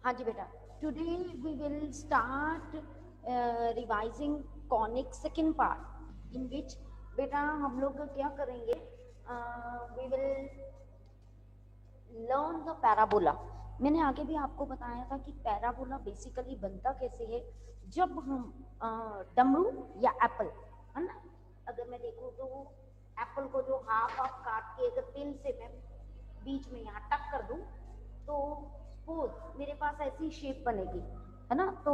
हाँ जी बेटा, today we will start revising conic second part in which बेटा हम लोग क्या करेंगे, we will learn the parabola. मैंने आगे भी आपको बताया था कि पैराबोला बेसिकली बनता कैसे है। जब हम डमरू या एप्पल है ना, अगर मैं देखूँ तो एप्पल को जो हाफ ऑफ काट के अगर पेन से मैं बीच में यहाँ टक कर दूँ तो सपोज मेरे पास ऐसी शेप बनेगी, है ना। तो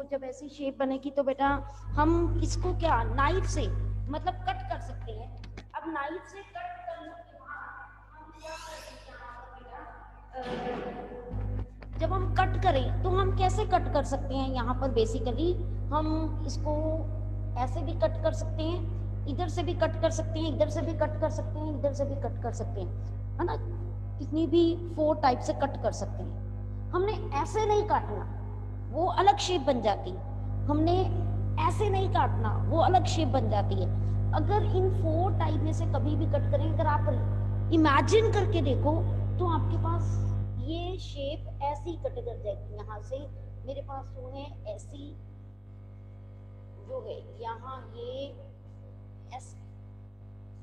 जब ऐसी शेप बनेगी तो बेटा हम इसको क्या नाइफ से मतलब कट कर सकते हैं। अब नाइफ से कट करने के बाद हम क्या करेंगे यहाँ पर बेटा, जब हम कट करें तो हम कैसे कट कर सकते हैं। यहाँ पर बेसिकली हम इसको ऐसे भी कट कर सकते हैं, इधर से भी कट कर सकते हैं, इधर से भी कट कर सकते हैं, इधर से भी कट कर सकते हैं, है ना। कितनी भी 4 टाइप से कट कर सकते हैं। हमने ऐसे नहीं काटना, वो अलग शेप बन जाती है। हमने ऐसे नहीं काटना, वो अलग शेप बन जाती है। अगर इन 4 टाइप में से कभी भी कट करें, अगर आप इमेजिन करके देखो तो आपके पास ये शेप ऐसी कट कर जाएगी। यहाँ से मेरे पास जो है ऐसी जो है यहाँ ये ऐसे,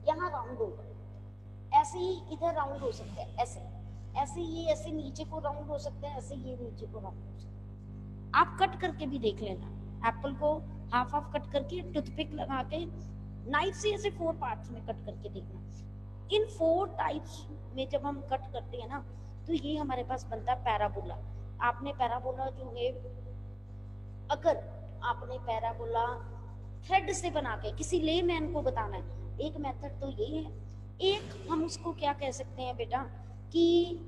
यहाँ राउंड होगा, ऐसे ही इधर राउंड हो सकता है, ऐसे ऐसे ये ऐसे नीचे को राउंड हो सकता है, ऐसे ये नीचे को राउंड हो सकता है। आप कट करके भी देख लेना, एप्पल को हाफ हाफ कट करके टूथपिक लगा के नाइफ से ऐसे 4 पार्ट्स में कट करके देखना। इन 4 टाइप्स में जब हम कट करते हैं ना तो ये हमारे पास बनता है पैराबोला। आपने पैराबोला जो है, अगर आपने पैराबोला थ्रेड से बना के किसी लेमैन को बताना है, एक मेथड तो ये है। एक हम उसको क्या कह सकते हैं बेटा कि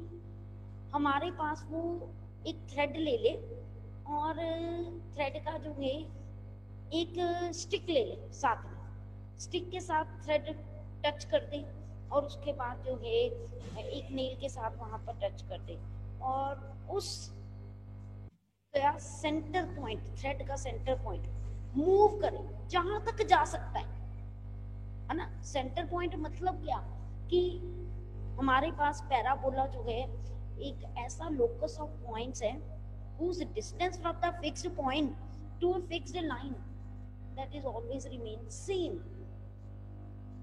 हमारे पास वो एक थ्रेड ले ले और थ्रेड का जो है एक स्टिक ले ले, साथ में स्टिक के साथ थ्रेड टच कर दे और उसके बाद जो है एक नेल के साथ वहां पर टच कर दे और उस सेंटर पॉइंट, थ्रेड का सेंटर पॉइंट मूव करे जहां तक जा सकता है ना। सेंटर पॉइंट मतलब क्या कि हमारे पास पैराबोला जो है एक ऐसा लोकस ऑफ पॉइंट्स है whose distance from the fixed point to a fixed line that is always remain same,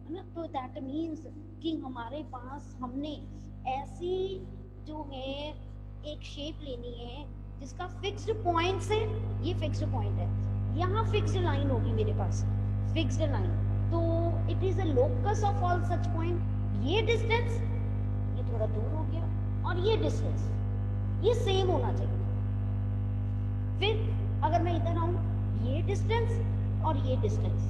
है ना। तो that means कि हमारे पास हमने ऐसी जो है एक शेप लेनी है जिसका फिक्स्ड पॉइंट से, ये फिक्स्ड पॉइंट है, यहाँ फिक्स्ड लाइन होगी मेरे पास, फिक्स्ड लाइन। तो it is a locus of all such point. ये डिस्टेंस ये थोड़ा दूर हो गया और ये डिस्टेंस ये सेम होना चाहिए। फिर अगर मैं इधर आऊं, ये डिस्टेंस और ये डिस्टेंस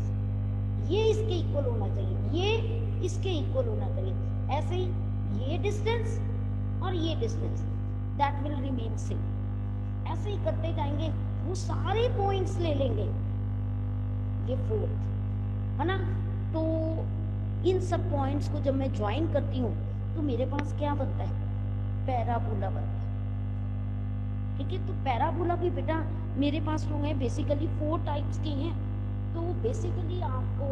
ये इसके इक्वल होना चाहिए, ये इसके इक्वल होना चाहिए। ऐसे ही ये डिस्टेंस और ये distance that will remain same. ऐसे ही करते जाएंगे, वो सारे पॉइंट्स ले लेंगे, ये 4th है ना। तो इन सब पॉइंट्स को जब मैं ज्वाइन करती हूँ तो मेरे पास क्या बनता है, पैराबोला बनता है। ठीक है, तो पैराबोला भी बेटा मेरे पास जो है बेसिकली 4 टाइप्स के हैं। तो बेसिकली आपको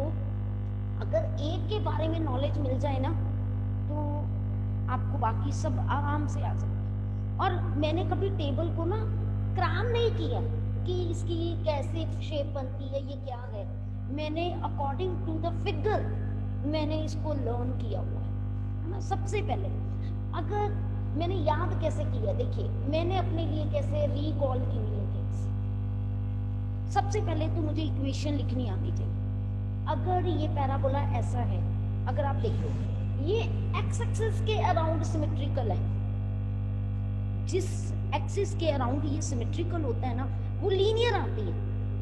अगर एक के बारे में नॉलेज मिल जाए ना तो आपको बाकी सब आराम से आ सकता है। और मैंने कभी टेबल को ना क्रैम नहीं किया कि इसकी कैसे शेप बनती है, ये क्या है। मैंने अकॉर्डिंग टू द फिगर मैंने इसको लर्न किया हुआ है ना। सबसे पहले अगर मैंने याद कैसे किया, देखिए मैंने अपने लिए कैसे रिकॉल की हुई थिंग्स। सबसे पहले तो मुझे इक्वेशन लिखनी आनी चाहिए। अगर ये पैराबोला ऐसा है, अगर आप देखो ये एक्स एक्सिस के अराउंड सिमेट्रिकल है, जिस एक्सिस के अराउंड ये सिमेट्रिकल होता है ना वो लीनियर आती है,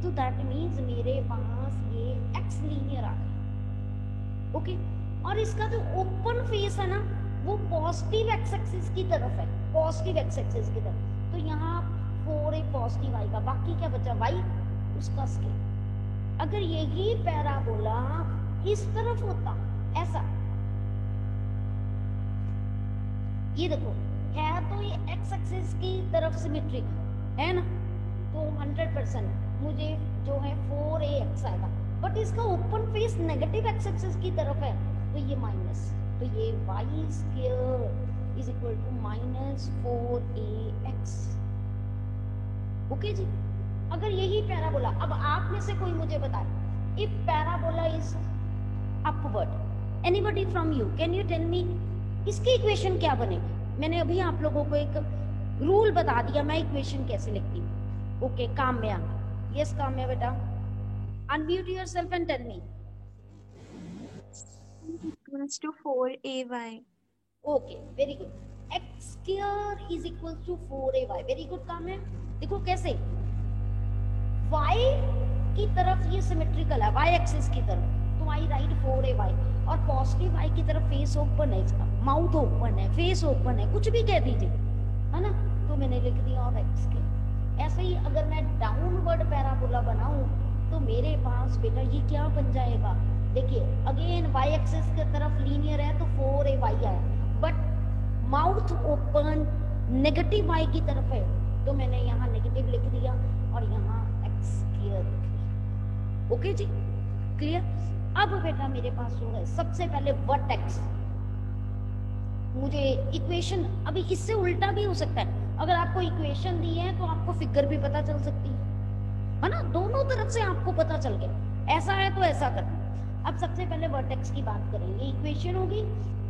तो दैट मीन्स मेरे पास ये एक्स लीनियर आ गई। ओके, और इसका जो ओपन फेस है ना वो पॉजिटिव एक्स एक्सिस की तरफ है, पॉजिटिव एक्स एक्सिस की तरफ। तो यहाँ 4 एक पॉजिटिव आएगा, बाकी क्या बचा y, उसका स्केल। अगर यही पैराबोला इस तरफ होता ऐसा, ये देखो है तो ये एक्स एक्सिस की तरफ सिमेट्रिक है ना, तो 100% मुझे जो है 4ax आएगा। बट इसका open face negative x axis की तरफ है तो ये माइनस, तो ये y² is equal to -4ax। Okay जी। अगर यही पैराबोला, अब आप में से कोई मुझे बताए, if parabola is upward, anybody from you can you tell me इसकी इक्वेशन क्या बनेगी? मैंने अभी आप लोगों को एक रूल बता दिया, मैं इक्वेशन कैसे लिखती हूँ। ओके, काम्या, यस काम्या बेटा, unmute yourself and tell me. Equals to 4ay. Okay, very good. x square is equal to 4ay, very good Kamya. देखो कैसे y की तरफ ये सिमेट्रिकल है, y एक्सिस की तरफ, तो आई राइट 4ay, और पॉजिटिव y की तरफ फेस ओपन है, इसका माउथ ओपन है, फेस ओपन है, कुछ भी कह दीजिए, है ना, तो मैंने लिख दिया और x के। ऐसे ही अगर मैं डाउनवर्ड पैराबोला बनाऊं तो मेरे पास बेटा ये क्या बन जाएगा, देखिए अगेन y एक्सिस की तरफ लीनियर है तो 4ay आया, but mouth open negative y की तरफ है, तो मैंने यहाँ नेगेटिव लिख दिया और यहाँ x स्क्वायर। ओके जी, क्लियर। अब बेटा मेरे पास जो है सबसे पहले वर्टेक्स, मुझे इक्वेशन अभी इससे उल्टा भी हो सकता है, अगर आपको इक्वेशन दी है तो आपको फिगर भी पता चल सकती है ना, दोनों तरफ से आपको पता चल गया, ऐसा है तो ऐसा करना। अब सबसे पहले वर्टेक्स की बात करेंगे, इक्वेशन होगी,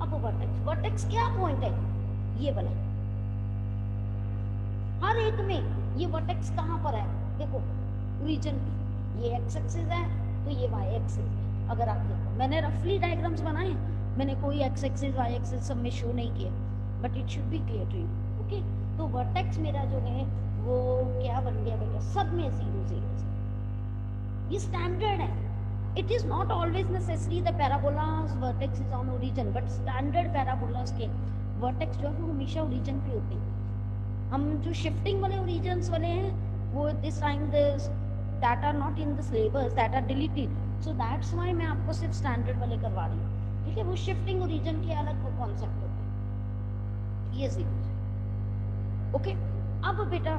अब वर्टेक्स। वर्टेक्स क्या पॉइंट है, ये वाला, हर एक में ये वर्टेक्स कहाँ पर है, देखो ओरिजिन पे, ये एक्स एक्सिस है तो ये वाई एक्सिस है। अगर आप देखो मैंने रफली डायग्राम्स बनाए, मैंने कोई एक्स एक्सिस वाई एक्सिस सब में शो नहीं किया, but it should be clear to you. Okay, तो वर्टेक्स मेरा जो है वो क्या बन गया बेटा, सब में 0 0। ये स्टैंडर्ड है, it is not always necessary the parabolas vertex is on origin, but standard parabolas के वर्टेक्स जो है वो हमेशा ओरिजिन पे होते हैं। हम जो शिफ्टिंग वाले ओरिजिन्स वाले हैं वो this time this that are not in the syllabus, that are deleted, so that's why मैं आपको सिर्फ स्टैंडर्ड वाले करवा रही हूँ, ठीक है। वो शिफ्टिंग ओरिजिन के अलग वो कॉन्सेप्ट होते हैं, ये जीरो। ओके, अब बेटा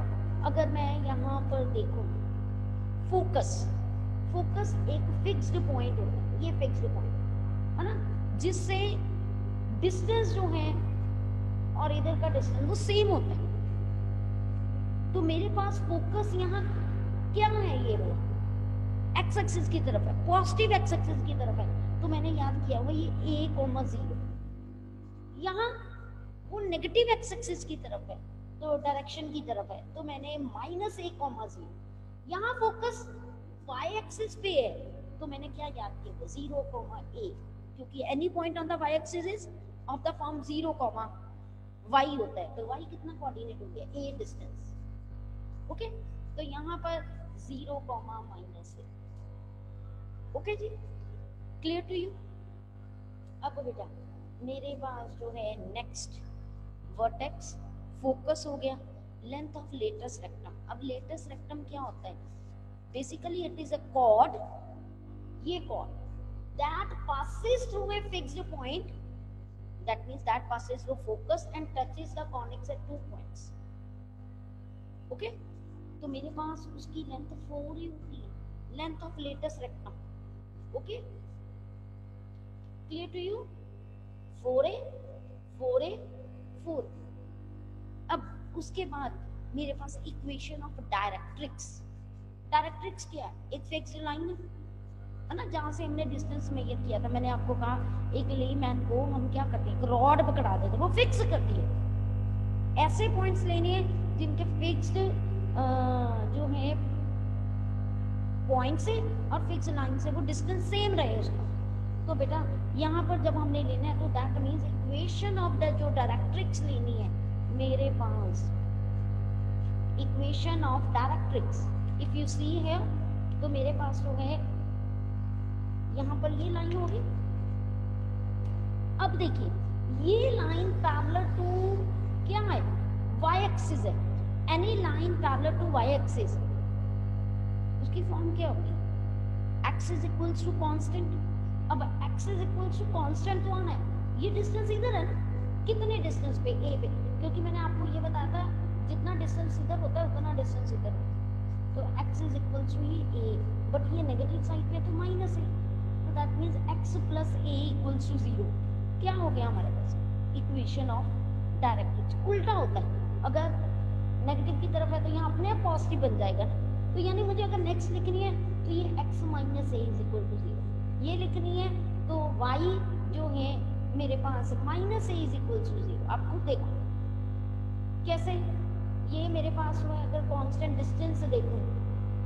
अगर मैं यहाँ पर देखूँ फोकस, फोकस एक फिक्स्ड पॉइंट होता है, ये फिक्स्ड पॉइंट है ना, जिससे डिस्टेंस जो है और इधर का डिस्टेंस वो सेम होता है। तो मेरे पास फोकस यहाँ क्या है, ये वाला एक्स एक्सिस की तरफ है, पॉजिटिव एक्स एक्सिस की तरफ है, तो मैंने याद किया हुआ ये a,0। यहाँ वो नेगेटिव एक्स एक्सिस की तरफ है, तो डायरेक्शन की तरफ है, तो मैंने -a,0। यहाँ फोकस y एक्सिस पे है, तो मैंने क्या याद किया, 0,a, क्योंकि any point on the y axis is of the form 0, y होता है, तो y कितना कोऑर्डिनेट हो गया, a डिस्टेंस। ओके, तो यहाँ पर 0, -a। ओके जी, क्लियर टू यू। अब बेटा मेरे पास जो है नेक्स्ट वर्टेक्स, फोकस हो गया, लेंथ ऑफ लेटस रेक्टम। अब लेटस रेक्टम क्या होता है, basically it is a chord, ये chord that passes through a fixed point, that means that passes through focus and touches the conics at 2 points। Okay, तो मेरे पास उसकी length 4 ही होती है, length of latus rectum. Okay, clear to you, 4a 4a 4। अब उसके बाद मेरे पास इक्वेशन ऑफ डायरेक्ट्रिक्स। डायरेक्ट्रिक्स क्या है, एक फिक्स्ड लाइन है ना, जहाँ से हमने डिस्टेंस मेजर किया था, मैंने आपको कहा एक लेमैन को हम क्या करते हैं, रॉड पकड़ा देते, वो फिक्स करती है। ऐसे पॉइंट्स लेने हैं जिनके फिक्स्ड जो है पॉइंट से और फिक्स लाइन से वो डिस्टेंस सेम रहे उसका। तो बेटा यहाँ पर जब हमने लेना है तो that means equation of the जो डायरेक्ट्रिक्स लेनी है मेरे पास, equation of directrix if you see है, तो मेरे पास जो है यहाँ पर ये लाइन होगी। अब देखिए ये लाइन पैरेलल टू क्या है, y एक्सिस है, any line parallel to y axis, उसकी फॉर्म क्या होगी, x is equals to constant. अब x is equals to constant कौन है, ये डिस्टेंस इधर है ना, कितने डिस्टेंस पे, a पे, क्योंकि मैंने आपको ये बताया था जितना डिस्टेंस इधर होता है उतना डिस्टेंस इधर होता है, तो x इज इक्वल्स टू ये a, बट ये नेगेटिव साइड पे तो माइनस है, तो that means x plus a equals to 0। क्या हो गया हमारे पास, इक्वेशन ऑफ डायरेक्ट्रिक्स। उल्टा होता है, अगर नेगेटिव की तरफ है तो यहाँ अपने आप पॉजिटिव बन जाएगा ना। तो यानी मुझे अगर नेक्स्ट लिखनी है तो ये x minus A is equal to 0, ये लिखनी है तो y जो है मेरे पास minus A is equal to 0। आप खुद देखो कैसे, ये मेरे पास हुआ है, अगर कांस्टेंट डिस्टेंस देखूं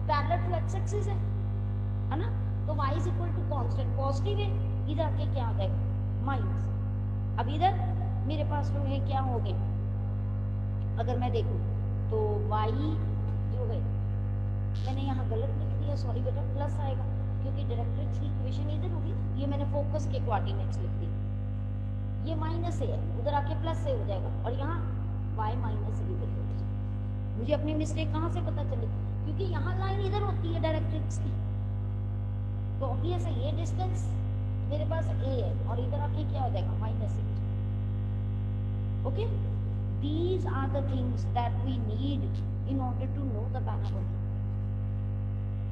पैरेलल टू x एक्सिस है ना, तो y is equal to constant positive है, इधर आके क्या आ जाएगा माइनस। अब इधर मेरे पास जो है क्या हो गया, अगर मैं देखूं तो y जो है मैंने यहाँ गलत लिख दिया, सॉरी बेटा, प्लस आएगा क्योंकि डायरेक्ट्रिक्स की इक्वेशन इधर होगी, ये मैंने फोकस के कोऑर्डिनेट्स लिख दी, ये माइनस है उधर आके प्लस से हो जाएगा और यहाँ y माइनस से इधर हो जाएगा। मुझे अपनी मिस्टेक कहाँ से पता चली, क्योंकि यहाँ लाइन इधर होती है डायरेक्ट्रिक्स की, तो ऑब्वियस है ये डिस्टेंस मेरे पास a है और इधर आके क्या हो जाएगा minus A. Okay, these are the things that we need in order to know the parabola।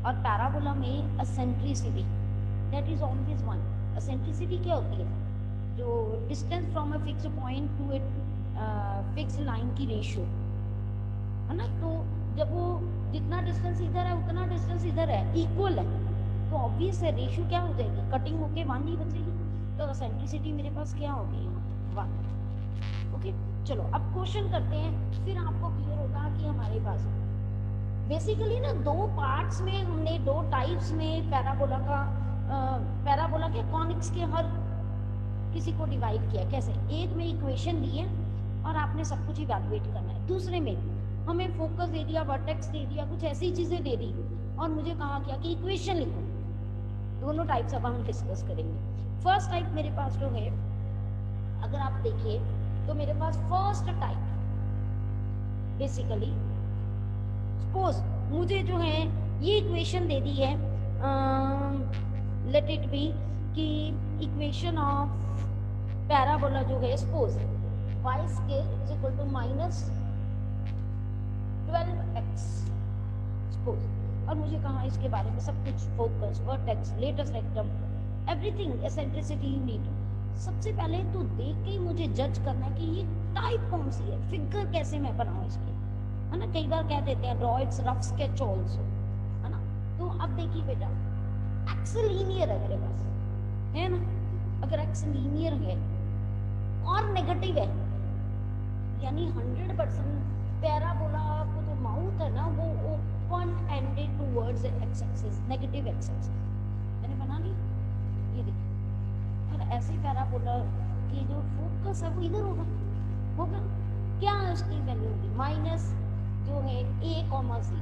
और पैराबोला में eccentricity that is always one. Eccentricity क्या होती है, जो distance from a fix point two a fix line की ratio है ना, तो जब वो जितना डिस्टेंस इधर है उतना डिस्टेंस इधर है इक्वल है, तो ऑब्वियस है रेशियो क्या हो जाएगी, कटिंग होके 1 ही बचेगी, तो एसेंट्रिसिटी मेरे पास क्या होगी 1। ओके, चलो अब क्वेश्चन करते हैं, फिर आपको क्लियर होगा कि हमारे पास बेसिकली ना दो पार्ट्स में हमने दो टाइप्स में पैराबोला का पैराबोला के कॉनिक्स के हर किसी को डिवाइड किया। कैसे, एक में इक्वेशन दी है और आपने सब कुछ इवैल्यूएट करना है, दूसरे में हमें फोकस दे दिया, वर्टेक्स दे दिया, कुछ ऐसी चीजें दे दी और मुझे कहा क्या कि इक्वेशन लिखो। दोनों टाइप्स अब हम डिस्कस करेंगे। फर्स्ट टाइप मेरे पास जो है, अगर आप देखिए तो मेरे पास फर्स्ट टाइप बेसिकली सपोज मुझे जो है ये इक्वेशन दे दी है, लेट इट बी कि इक्वेशन ऑफ पैराबोला जो है suppose y square is equal to minus 12x suppose, और मुझे कहा इसके बारे में सब कुछ focus, vertex, latus rectum, everything, eccentricity you need. सबसे पहले तो देख के ही मुझे जज करना है कि ये टाइप कौन सी है, फिगर कैसे मैं बनाऊं इसकी, है ना। कई बार कह देते हैं draw it's rough sketch also, है ना। तो अब देखिए बेटा, एक्स लीनियर है मेरे पास, है ना। अगर एक्स लीनियर है और नेगेटिव है, यानी 100% पैराबोला को जो माउथ है ना वो open ended towards x axis, negative x axis मैंने बना ली, ये देखिए। और ऐसे पैराबोला की जो फोकस है वो इधर होगा क्या है, उसकी वैल्यू होगी माइनस जो है a,0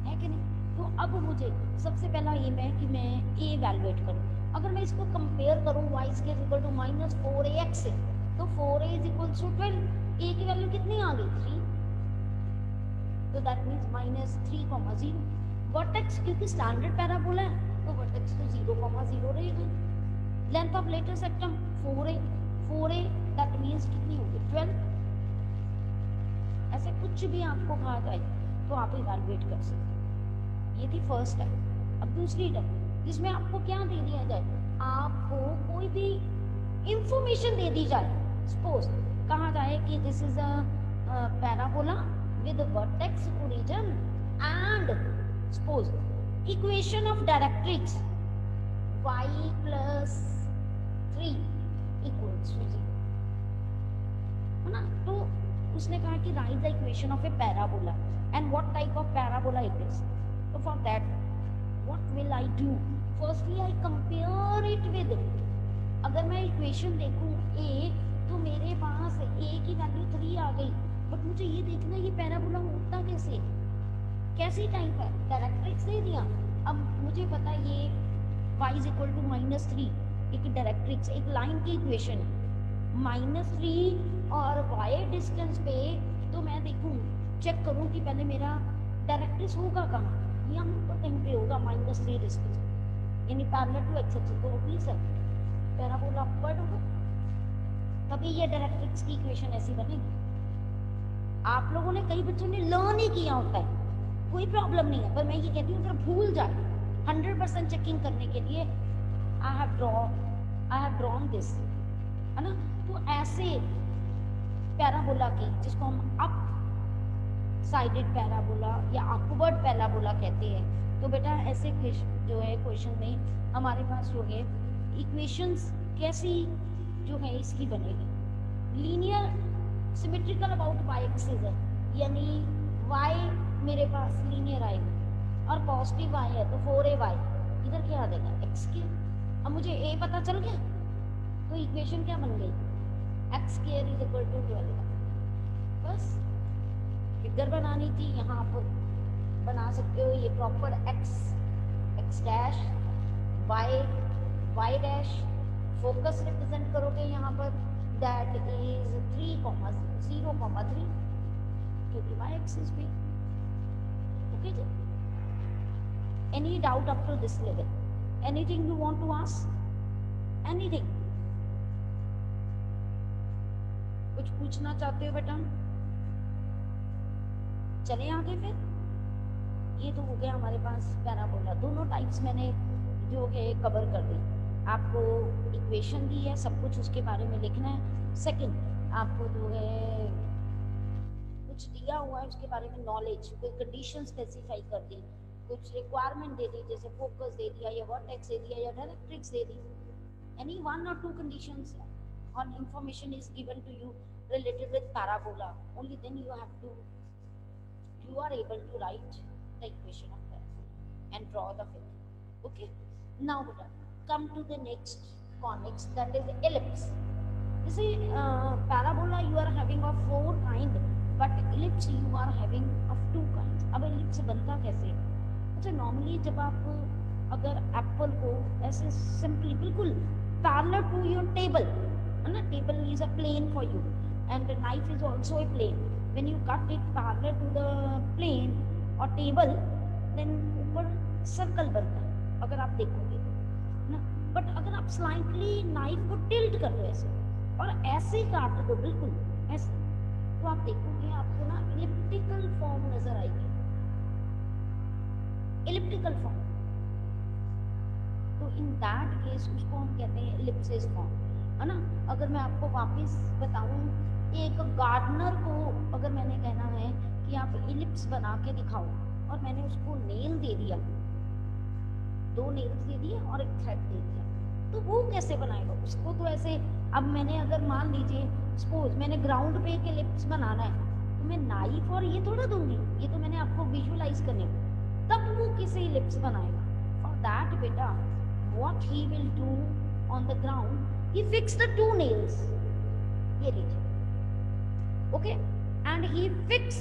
है कि नहीं। तो अब मुझे सबसे पहला एम है कि मैं a वैल्यूएट करूं। अगर मैं इसको कंपेयर करूं y square equal to minus 4ax से, तो 4a इज इक्वल टू 12, a की वैल्यू कितनी आ गई 3, तो दैट मींस माइनस 3,0। वर्टेक्स क्योंकि स्टैंडर्ड पैराबोला है तो वर्टेक्स तो 0,0 रहेगा। Length of latus rectum 4a that means कितनी होगी 12। ऐसे कुछ भी आपको कहा जाए तो आप इवैल्यूएट कर सकते हैं। ये थी फर्स्ट टाइप। अब दूसरी टाइप जिसमें आपको क्या दे दिया जाए, आपको कोई भी इंफॉर्मेशन दे दी जाए। सपोज कहा जाए कि this is a parabola with vertex origin and suppose equation of directrix y plus 3 equals to 0, है ना। तो उसने कहा कि write the equation of a parabola and what type of parabola it is. तो for that what will I do, firstly I compare it with, अगर मैं equation देखूं a तो मेरे पास a की वैल्यू 3 आ गई, बट मुझे ये देखना ये पैराबोला होता कैसे, कैसी टाइप है, डायरेक्ट्रिक्स दे दिया। अब मुझे पता है ये y is equal to minus 3 एक डायरेक्ट्रिक्स, एक लाइन की इक्वेशन माइनस 3 और y डिस्टेंस पे, तो मैं देखूं चेक करूं कि पहले मेरा डायरेक्ट्रिक्स होगा कहाँ, यहाँ पर कहीं पे होगा माइनस 3 डिस्टेंस, यानी पैरेलल टू एक्स एक्सिस, तो प्लीज है पैराबोला अपवर्ड होगा, तभी ये डायरेक्ट्रिक्स की इक्वेशन ऐसी बनेगी। आप लोगों ने, कई बच्चों ने लर्न ही किया होता है, कोई प्रॉब्लम नहीं है, पर मैं ये कहती हूँ अगर भूल जाए 100% चेकिंग करने के लिए आई हैव ड्रॉन दिस, है ना। तो ऐसे पैराबोला की जिसको हम अप साइडेड पैराबोला या अपवर्ड पैराबोला कहते हैं। तो बेटा ऐसे जो है क्वेश्चन में हमारे पास जो है इक्वेशंस कैसी जो है इसकी बनेगी, linear symmetrical about Y axis है, यानी वाई मेरे पास लीनियर आएगा और पॉजिटिव वाई है तो 4ay, इधर क्या आ जाएगा एक्स के। अब मुझे ए पता चल गया तो इक्वेशन क्या बन गई, X square is equal to 12। बस फिगर बनानी थी, यहाँ आप बना सकते हो ये proper X dash Y dash, focus represent करोगे यहाँ पर दैट इज 3,0,3 क्योंकि वाई एक्सिस पे। ओके जी, any doubt up to this level, anything you want to ask, anything कुछ पूछना चाहते हो बेटा? चले आगे फिर। ये तो हो गया हमारे पास पैराबोला, दोनों टाइप्स मैंने जो है कवर कर दी। आपको इक्वेशन दी है, सब कुछ उसके बारे में लिखना है। सेकंड आपको जो है कुछ दिया हुआ है उसके बारे में नॉलेज, कोई कंडीशन स्पेसिफाई कर दी, कुछ रिक्वायरमेंट दे दी, जैसे फोकस दे दिया या वर्टेक्स दे दिया या directrix they the, any 1 or 2 conditions or information is given to you related with parabola, only then you are able to write the equation of that and draw the figure. Okay, now beta come to the next convex, that is ellipse. You see parabola you are having of 4 kind, but ellipse you are having of 2 kinds. अब ellipse बनता कैसे? अच्छा, normally जब आप अगर Apple को ऐसे simply बिल्कुल पैरेलल टू योर टेबल है ना, table is a plane for you and knife is also a plane, when you cut it parallel to the plane और टेबल, देन ऊपर सर्कल बनता है अगर आप देखोगे ना। बट अगर आप स्लाइटली नाइफ को टिल्ट कर दो ऐसे और ऐसे काट दो बिल्कुल ऐसे, तो आप देखोगे आपको ना इलिप्टिकल फॉर्म नजर आएगी, इलिप्टिकल फॉर्म। तो इन दैट केस उसको हम कहते हैं इलिप्सिस फॉर्म, है ना। अगर मैं आपको वापस बताऊं, एक गार्डनर को अगर मैंने कहना है कि आप इलिप्स बना के दिखाओ और मैंने उसको नेल दे दिया, 2 नेल्स दे दिए और एक थ्रेड दे दिया, तो वो कैसे बनाएगा उसको? तो ऐसे अब मैंने अगर मान लीजिए सपोज मैंने ग्राउंड पे एक इलिप्स बनाना है, तो मैं नाइफ और ये थोड़ा दूंगी, ये तो मैंने आपको विजुअलाइज करने को, तब वो किसे इलिप्स बनाएगा? फॉर दैट बेटा what he will do on the ground, he fix the 2 nails, ये लीजिए, okay, and he fix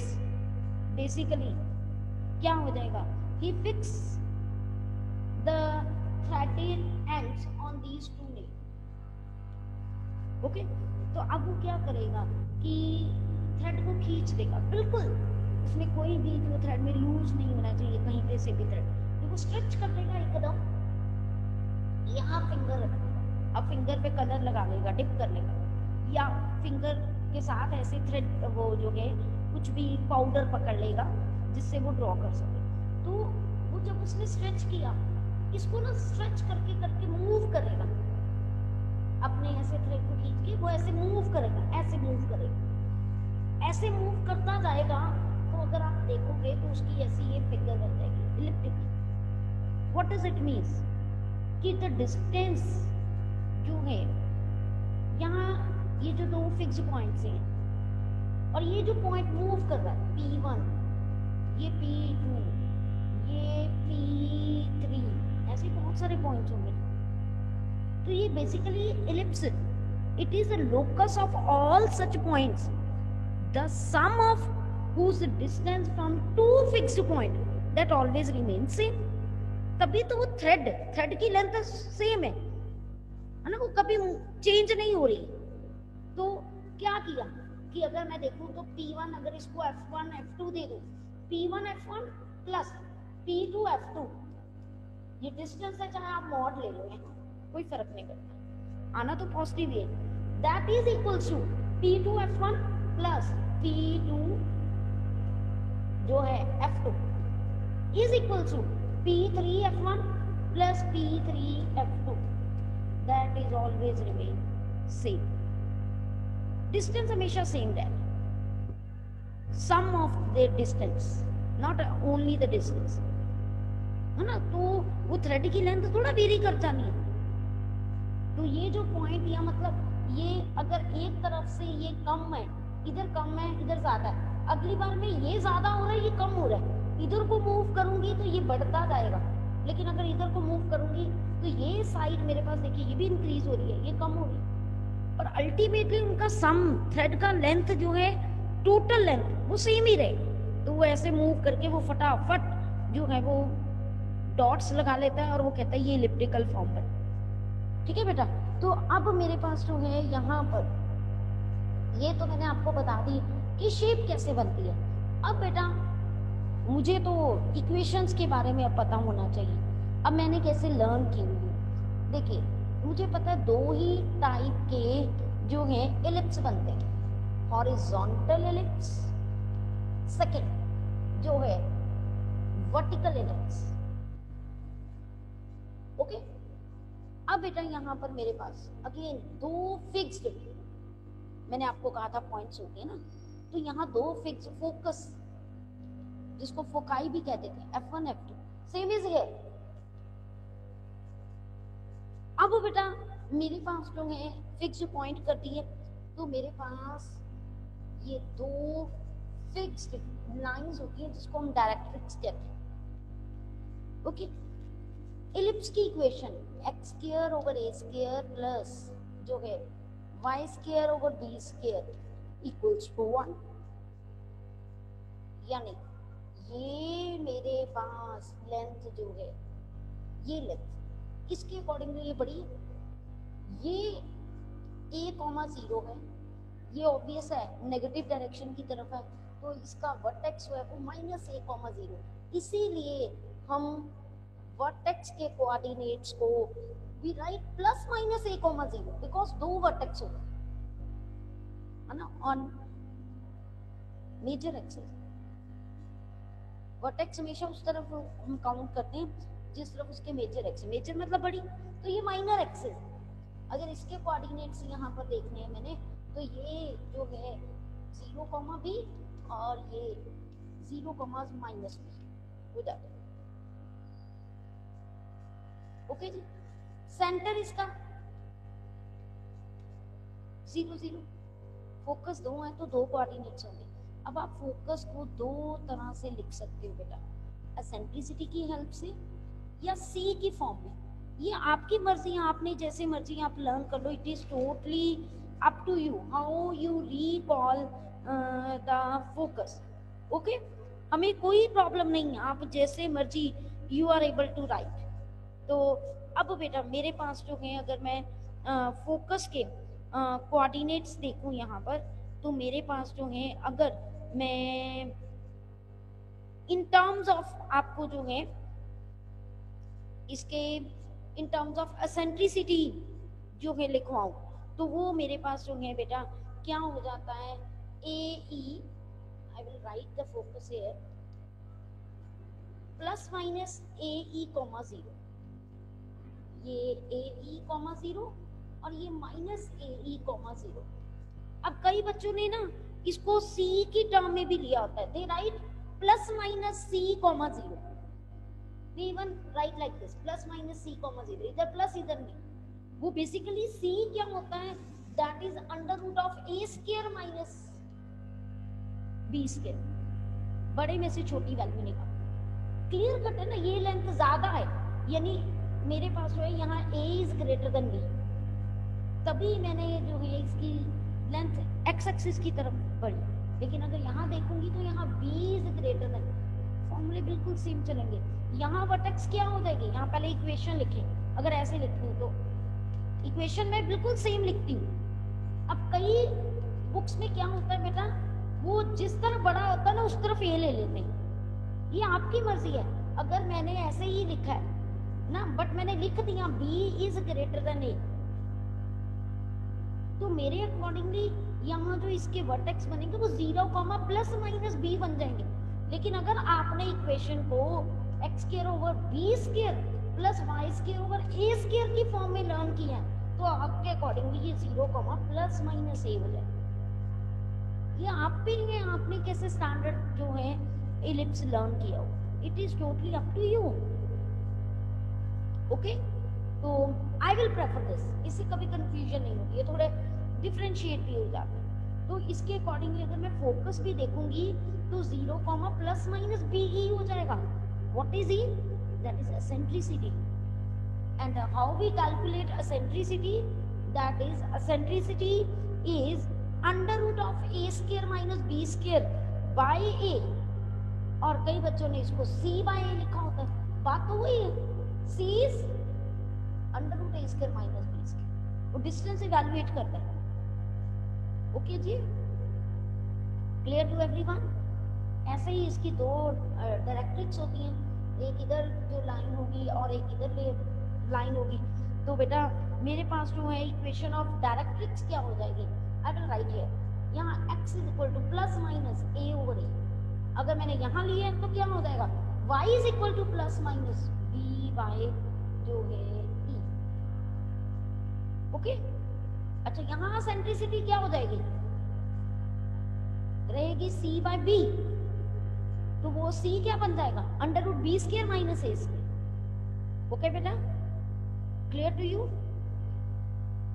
basically क्या हो जाएगा, he fix the threaded ends on these 2 nails, okay। तो अब वो क्या करेगा कि थ्रेड को खींच देगा, बिल्कुल उसमें कोई भी जो थ्रेड में लूज नहीं होना चाहिए कहीं पे से भी थ्रेड, तो वो स्ट्रेच कर देगा एकदम, यहाँ फिंगर रखेगा, अब फिंगर पे कलर लगा लेगा, डिप कर लेगा, या फिंगर के साथ ऐसे थ्रेड वो जो है कुछ भी पाउडर पकड़ लेगा जिससे वो ड्रॉ कर सके। तो वो जब उसने स्ट्रेच किया, इसको ना स्ट्रेच करके करके मूव करेगा, अपने ऐसे थ्रेड को खींच के वो ऐसे मूव करेगा, ऐसे मूव करेगा, ऐसे मूव करता जाएगा। तो अगर आप देखोगे तो उसकी ऐसी ये फिगर बन जाएगी elliptic. What does it means कि द डिस्टेंस जो है यहाँ, ये जो 2 फिक्स पॉइंट्स हैं और ये जो पॉइंट मूव कर रहा है P1, ये P2, ये P3, ऐसे बहुत सारे पॉइंट्स होंगे। तो ये basically ellipse, it is a locus of all such points, the sum of whose distance from 2 fixed point that always remains same। तभी तो वो थ्रेड की लेंथ सेम है ना, वो कभी चेंज नहीं हो रही। तो क्या किया कि अगर मैं देखूं तो P1 अगर इसको F1 F2 दे दूं, P1 F1 plus P2 F2, ये डिस्टेंस है, चाहे आप मॉड ले लो, कोई फर्क नहीं पड़ता, आना तो पॉजिटिव है। That is equals to P2 F1 plus P2 जो है F2 is equals to P3 F1 plus P3 F2, that is always remain same, distance हमेशा same रहेगा। Sum of the distance, not only the distance, है ना। तो वो thread की length थोड़ा वेरी करता नहीं है। तो ये जो पॉइंट या मतलब ये अगर एक तरफ से ये कम है, इधर कम है, इधर ज्यादा है, अगली बार में ये ज्यादा हो रहा है, ये कम हो रहा है, इधर को मूव करूंगी तो ये बढ़ता जाएगा, लेकिन अगर इधर को मूव करूंगी तो ये साइड मेरे पास देखिए ये भी इंक्रीज हो रही है, ये कम हो रही है, और अल्टीमेटली उनका सम थ्रेड का लेंथ जो है, टोटल लेंथ वो सेम ही रहे। तो वो ऐसे मूव करके वो फटाफट जो है वो डॉट्स लगा लेता है और वो कहता है ये इलिप्टिकल फॉर्म है। ठीक है बेटा। तो अब मेरे पास जो है यहाँ पर ये तो मैंने आपको बता दी कि शेप कैसे बनती है। अब बेटा मुझे तो इक्वेशंस के बारे में अब पता होना चाहिए। अब मैंने कैसे लर्न की हुई, देखिए मुझे पता है दो ही टाइप के जो हैं एलिप्स बनते हैं, हॉरिजॉन्टल एलिप्स, सेकंड जो है वर्टिकल एलिप्स। ओके। अब बेटा यहाँ पर मेरे पास अगेन दो फिक्स्ड, मैंने आपको कहा था पॉइंट्स होते हैं ना, तो यहाँ दो फिक्स्ड फोकस, जिसको फोकाई भी कहते थे, F1 F2, same is here. अब बेटा मेरे पास जो है फिक्स्ड पॉइंट कर दिए, तो मेरे पास ये दो फिक्स्ड लाइंस होती है जिसको हम डायरेक्ट्रिक्स कहते हैं। ओके। एलिप्स की equation x square over a square plus जो है y square over b square equals to 1, यानी ये मेरे पास लेंथ जो है, ये लेंथ किसके अकॉर्डिंगली ये बड़ी, ये a,0 है, ये ऑब्वियस है नेगेटिव डायरेक्शन की तरफ है, तो इसका वर्टेक्स जो है वो -a,0, इसीलिए हम वर्टेक्स के कोऑर्डिनेट्स को वी राइट +-a,0 बिकॉज दो वर्टेक्स होते है ना ऑन मेजर एक्सिस। वर्टेक्स हमेशा उस तरफ हम काउंट करते हैं जिस तरफ उसके मेजर एक्सिस, मेजर मतलब बड़ी, तो ये माइनर एक्सिस। अगर इसके कोऑर्डिनेट्स यहाँ पर देखने हैं मैंने, तो ये जो है 0,b और ये 0,-b हो जाता है। ओके जी। सेंटर इसका 0 0, फोकस दो है तो दो कोऑर्डिनेट्स होंगे। अब आप फोकस को दो तरह से लिख सकते हो बेटा, एसेंट्रिसिटी की हेल्प से या सी की फॉर्म में, ये आपकी मर्जी, आपने जैसे मर्जी आप लर्न कर लो, it is totally up to you how you recall the focus. Okay, हमें कोई प्रॉब्लम नहीं है, आप जैसे मर्जी you are able to write. तो अब बेटा मेरे पास जो है, अगर मैं फोकस के कोऑर्डिनेट्स देखूं यहाँ पर, तो मेरे पास जो है, अगर मैं इन टर्म्स ऑफ आपको जो है इसके इन टर्म्स ऑफ एसेंट्रिसिटी जो है लिखवाऊं, तो वो मेरे पास जो है बेटा क्या हो जाता है, AE, I will write the focus here, +-AE,0, ये AE,0 और ये -AE,0। अब कई बच्चों ने ना इसको C की टर्म में भी लिया होता है, दे right +-C,0, they even write like this, +-C,0, इधर प्लस इधर नहीं। वो बेसिकली C क्या होता है, that is √of A square minus B square, बड़े में से छोटी वैल्यू निकाल। क्लियर कट है ना, ये लेंथ ज्यादा है, यानी मेरे पास जो है यहाँ A is greater than B, तभी मैंने जो है इसकी लेंथ x एक्सिस की तरफ बढ़ी। लेकिन अगर यहाँ देखूंगी तो यहाँ B is greater than, फॉर्मूले बिल्कुल सेम चलेंगे। यहाँ वर्टेक्स क्या हो जाएगी, यहाँ पहले इक्वेशन लिखें, अगर ऐसे लिखती हूँ तो इक्वेशन में बिल्कुल सेम लिखती हूँ। अब कई बुक्स में क्या होता है बेटा, वो जिस तरफ बड़ा होता है ना उस तरफ A ले लेते हैं, ये आपकी मर्जी है। अगर मैंने ऐसे ही लिखा है ना, बट मैंने लिख दिया B is greater than A, तो मेरे अकॉर्डिंगली यहाँ जो इसके वर्टेक्स बनेंगे वो 0,+-B बन जाएंगे। लेकिन अगर आपने इक्वेशन को x² / b² + y² / a² की फॉर्म में लर्न किया है, तो आपके अकॉर्डिंगली ये 0,+-A हो जाए। ये आप पे ही है, आपने कैसे स्टैंडर्ड जो है इलिप्स लर्न किया हो, it is totally up to you. Okay, तो आई विल प्रेफर दिस, इससे कभी कंफ्यूजन नहीं होती है, थोड़े डिफरेंशिएट भी हो जाते हैं। तो इसके अकॉर्डिंगली अगर मैं फोकस भी देखूंगी तो 0, प्लस माइनस बी ही हो जाएगा। What is E? That is eccentricity. And how we calculate eccentricity? That is, eccentricity is under root of a square minus b square by a, और कई बच्चों ने इसको c by a लिखा होता है, बात तो वही है, c is under root a square minus b square, वो डिस्टेंस इवैल्यूएट करता है। ओके जी, क्लियर टू एवरीवन? ऐसे ही इसकी दो डायरेक्ट्रिक्स होती हैं, एक इधर जो लाइन होगी और एक इधर लाइन होगी। तो बेटा मेरे पास जो है इक्वेशन ऑफ डायरेक्ट्रिक्स क्या हो जाएगी? आई विल राइट हियर, यहाँ x is equal to plus minus a over a। अगर मैंने यहाँ लिया है तो क्या हो जाएगा? y is equal to plus minus b by जो है e। ओके, अच्छा यहाँ सेंट्रिसिटी क्या हो जाएगी? रहेगी c बाय b, तो वो c क्या बन जाएगा? Under root b square minus a square. Okay बेटा, क्लियर टू यू?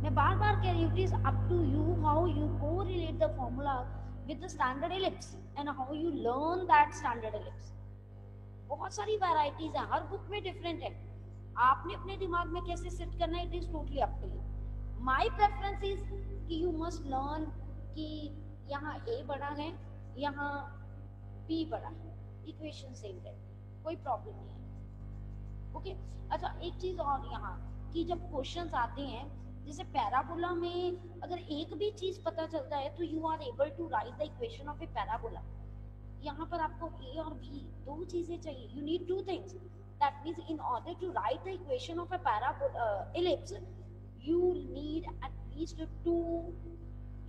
मैं बार बार कह रही हूँ, it is up to you how you correlate the formula with the standard ellipse and how you learn that standard ellipse. बहुत सारी varieties है, हर बुक में डिफरेंट है, आपने अपने दिमाग में कैसे सेट करना है, it is totally up to you. My preference is कि यू मस्ट लर्न कि यहाँ a बड़ा है, यहाँ b बड़ा है, इक्वेशन सेम है, कोई प्रॉब्लम नहीं है। ओके, अच्छा एक चीज और यहाँ कि जब क्वेश्चंस आते हैं, जैसे पैराबोला में अगर एक भी चीज पता चलता है तो you are able to write the equation of a parabola. यहाँ पर आपको ए और बी दो चीजें चाहिए, you need two things, that means in order to write the equation of a parabola ellipse you need at least two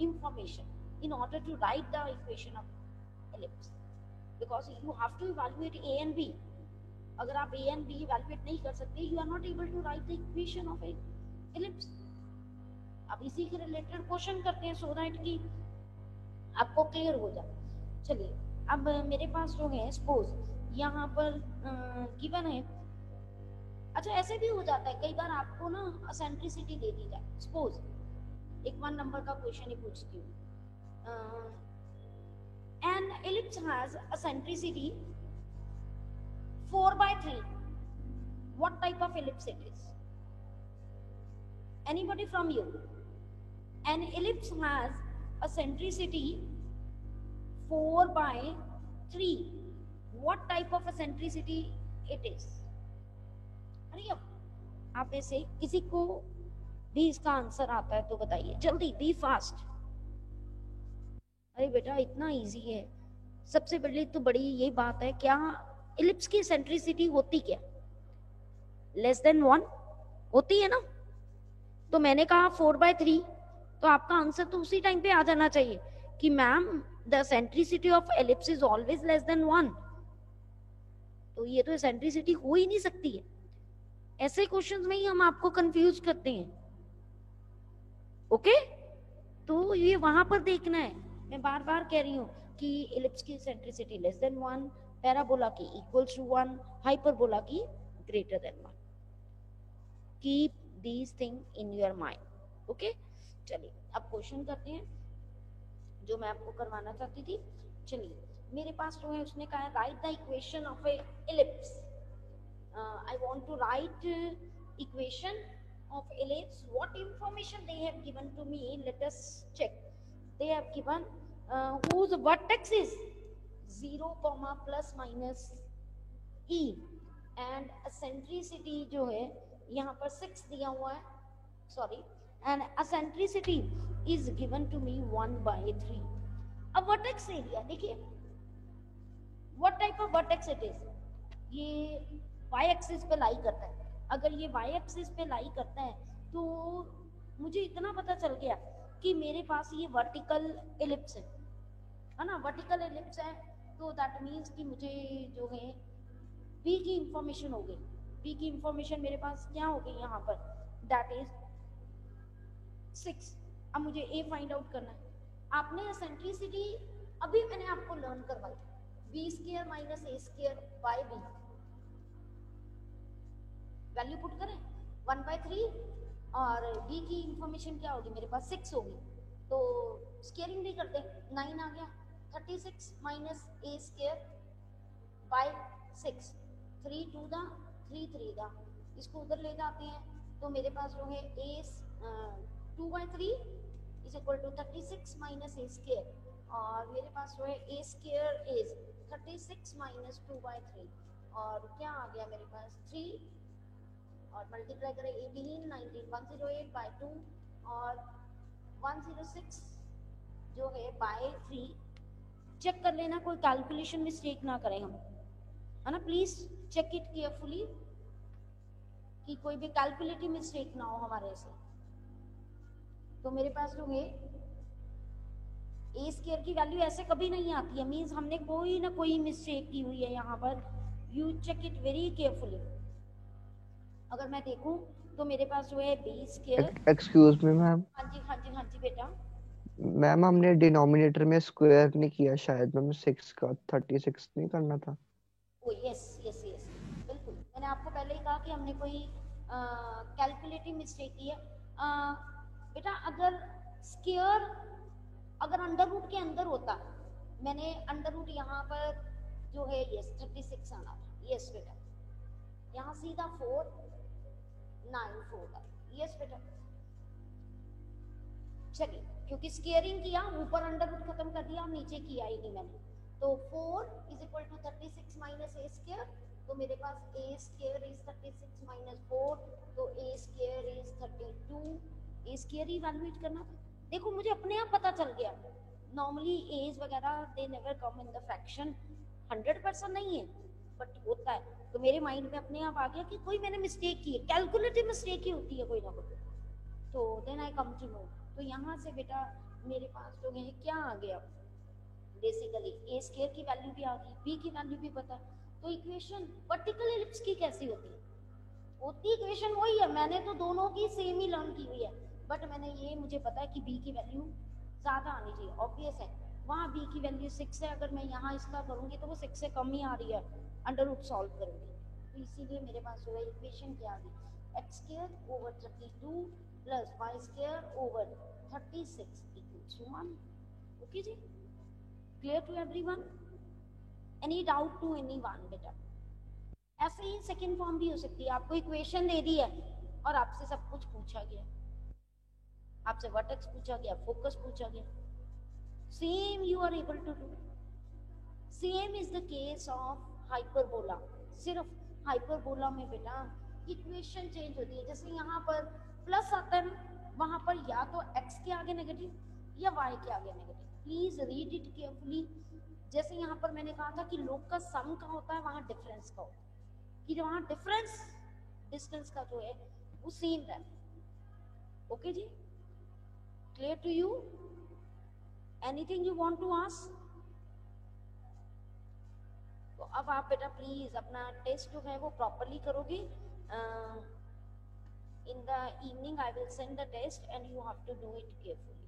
information in order to write the equation of ellipse, because you have to evaluate a and b। अगर आप a and b evaluate नहीं कर सकते, you are not able to write the equation of a ellipse। अब इसी के related question करते हैं सो दैट कि आपको क्लियर हो जाए। चलिए, अब मेरे पास जो है सपोज यहाँ पर गिवन है, अच्छा ऐसे भी हो जाता है कई बार आपको ना एसेंट्रिसिटी दे दी जाए। सपोज एक 1 नंबर का क्वेश्चन ही पूछती हूँ, an ellipse has eccentricity 4 by 3, what type of ellipse it is? Anybody from you? An ellipse has eccentricity 4 by 3, what type of eccentricity it is? अरे आप में से किसी को भी इसका आंसर आता है तो बताइए जल्दी, बी फास्ट। अरे बेटा इतना इजी है, सबसे पहले तो बड़ी ये बात है, क्या इलिप्स की एसेंट्रिसिटी होती क्या? लेस देन 1 होती है ना। तो मैंने कहा 4 by 3, तो आपका आंसर तो उसी टाइम पे आ जाना चाहिए कि ma'am the eccentricity of ellipse is always less than 1। तो ये तो एसेंट्रिसिटी हो ही नहीं सकती है। ऐसे क्वेश्चंस में ही हम आपको कंफ्यूज करते हैं। ओके, तो ये वहां पर देखना है। मैं बार बार कह रही हूँ कि इलिप्स की एसेंट्रिसिटी लेस देन 1, पैराबोला की इक्वल्स टू 1, हाइपरबोला की greater than 1। Keep these thing in your mind. Okay, चलिए अब क्वेश्चन करते हैं जो मैं आपको करवाना चाहती थी। चलिए मेरे पास जो है उसने कहा है write the equation of a ellipse. I want to write equation of ellipse. What information they have given to me, let us check. They have given whose vertex is 0, plus minus e and eccentricity जो है यहाँ पर 6 दिया हुआ है, sorry, and eccentricity is given to me 1 by 3। अब vertex area देखिए, what type of vertex it is? ये y एक्सिस पे लाई करता है। अगर ये y एक्सिस पे लाई करता है तो मुझे इतना पता चल गया कि मेरे पास ये वर्टिकल इलिप्स है ना, वर्टिकल इलिप्स है, तो दैट मीन्स कि मुझे जो है p की इंफॉर्मेशन हो गई। p की इंफॉर्मेशन मेरे पास क्या हो गई यहाँ पर, दैट इज 6। अब मुझे a फाइंड आउट करना है, आपने एसेंट्रिसिटी अभी मैंने आपको लर्न करवाई, B square minus A square by B, value put करें 1/3 और b की इंफॉर्मेशन क्या होगी, मेरे पास 6 होगी, तो स्केयरिंग भी करते हैं, 9 आ गया, 36 माइनस ए स्क्वायर बाय 6, 3 2 दा 3 3 दा, इसको उधर ले जाते हैं तो मेरे पास जो है a 2/3 is equal to 36 minus A square, और मेरे पास जो है ए स्क्वायर इज 36 माइनस 2/3, और क्या आ गया मेरे पास 3, और मल्टीप्लाई करें 18 19 108 बाय 2 और 106 जो है बाय 3। चेक कर लेना कोई कैलकुलेशन मिस्टेक ना करें हम, है ना, प्लीज चेक इट केयरफुली कि कोई भी कैलकुलेटिव मिस्टेक ना हो हमारे से। तो मेरे पास जो है ए स्क्वायर की वैल्यू ऐसे कभी नहीं आती है, मींस हमने कोई ना कोई मिस्टेक की हुई है यहाँ पर, you check it very carefully. अगर मैं देखूं तो मेरे पास जो है B square, excuse me ma'am. हाँ जी हाँ जी हाँ जी बेटा। मैम हमने डिनोमिनेटर में स्क्वायर नहीं किया शायद, मैम 6 का 36 नहीं करना था। ओ यस यस यस, बिल्कुल मैंने आपको पहले ही कहा कि हमने कोई कैलकुलेटिव मिस्टेक की है। बेटा अगर स्क्वायर अगर अंडर रूट के अंदर होता, मैंने अंडर रूट यहाँ पर जो है यस 36 आना था, यस बेटा, यहाँ सीधा 4 9 4 था, यस बेटा। चलिए क्योंकि स्केयरिंग किया, ऊपर अंडर रूट खत्म कर दिया और नीचे किया ही नहीं मैंने, तो 4 is equal to 36 minus A square, तो मेरे पास ए स्क्वायर इज 36 माइनस 4, तो A square is 32, A square ही इवैल्यूएट करना था। देखो मुझे अपने आप पता चल गया, नॉर्मली एज वगैरह they never come in the fraction, 100% नहीं है बट होता है, तो मेरे माइंड में अपने आप आ गया कि कोई मैंने मिस्टेक की है, कैलकुलेटिव मिस्टेक ही होती है कोई ना कोई, तो then I come to know. तो यहाँ से बेटा मेरे पास जो है क्या आ गया, बेसिकली ए स्क्वायर की वैल्यू भी आ गई, बी की वैल्यू भी पता, तो इक्वेशन वर्टिकल एलिप्स की कैसी होती है, होती इक्वेशन वही है, मैंने तो दोनों की सेम ही लर्न की हुई है, बट मैंने ये मुझे पता है कि बी की वैल्यू ज़्यादा आनी चाहिए, ऑब्वियस है, वहाँ बी की वैल्यू 6 है, अगर मैं यहाँ इसका करूँगी तो वो 6 से कम ही आ रही है, अंडर रूट सॉल्व करूँगी, तो इसीलिए मेरे पास जो है इक्वेशन क्या आ गई, X square over 32 plus Y square over 36 equals to 1। Okay जी, clear to everyone, any doubt to anyone बेटा? ऐसे ही सेकंड फॉर्म भी हो सकती है, आपको इक्वेशन दे दी है और आपसे सब कुछ पूछा गया, आपसे वर्टेक्स पूछा गया, फोकस पूछा गया, same you are able to do. Same is the case of hyperbola, सिर्फ हाइपरबोला में बेटा इक्वेशन चेंज होती है, जैसे यहाँ पर प्लस आता है ना, वहां पर या तो x के आगे नेगेटिव या y के आगे negative, please read it carefully. जैसे यहाँ पर मैंने कहा था कि लोग का सम का होता है, वहां डिफरेंस का होता है, कि जो वहां डिफरेंस डिस्टेंस का जो है वो सेम रहता है। ओके जी, clear to you? Anything you want to ask? तो अब आप बेटा प्लीज अपना टेस्ट जो है वो प्रॉपरली करोगे। In the evening I will send the test and you have to do it carefully.